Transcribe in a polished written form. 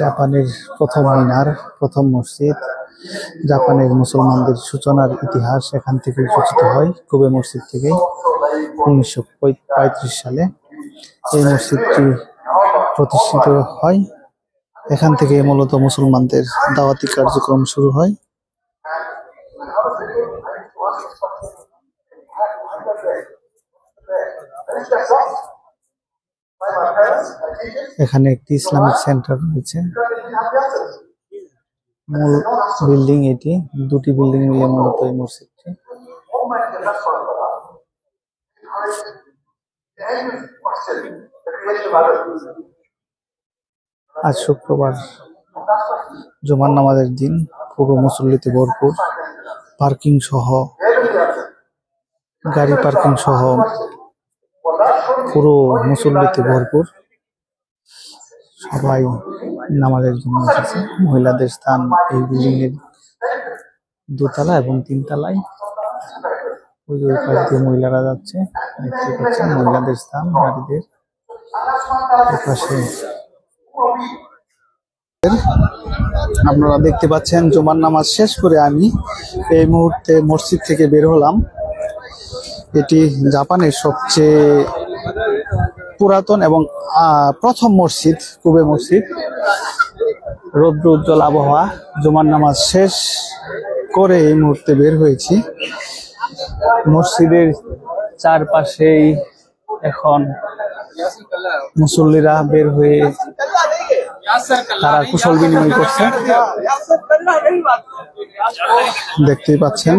জাপানের প্রথম মিনার, প্রথম মসজিদ, জাপানের মুসলমানদের সূচনার ইতিহাস এখান থেকে সূচিত হয়, কুবে মসজিদ থেকে 1935 সালে এই মসজিদটি প্রতিষ্ঠিত হয়। এখান থেকে মূলত মুসলমানদের দাওয়াতি কার্যক্রম শুরু হয়। এখানে একটি ইসলামিক সেন্টার রয়েছে। মূল বিল্ডিং এটি, দুটি বিল্ডিং মিলে মূলত এই মসজিদটি। আজ শুক্রবার, জুমার নামাজের দিন, পুরো মুসল্লিতে ভরপুর। পার্কিং সহ, গাড়ি পার্কিং সহ পুরো মুসল্লিতে ভরপুর। সবাই নামাজের জন্য এসেছে। মহিলাদের স্থান এই বিল্ডিং এর দোতলা এবং তিনতলায়। ওই পাশ দিয়ে মহিলারা যাচ্ছে, দেখতে পাচ্ছেন মহিলাদের স্থান। নারীদের পাশে আপনারা দেখতে পাচ্ছেন। জুমার নামাজ শেষ করে আমি এই মুহূর্তে মসজিদ থেকে বের হলাম। এটি জাপানের সবচেয়ে পুরাতন এবং প্রথম মসজিদ, কুবে মসজিদ। রৌদ্র উজ্জ্বল আবহাওয়া। জুমার নামাজ শেষ করে এই মুহূর্তে বের হয়েছি। মসজিদের চারপাশেই এখন মুসল্লিরা বের হয়ে তারা কুশল বিনিময় করছে, দেখতেই পাচ্ছেন।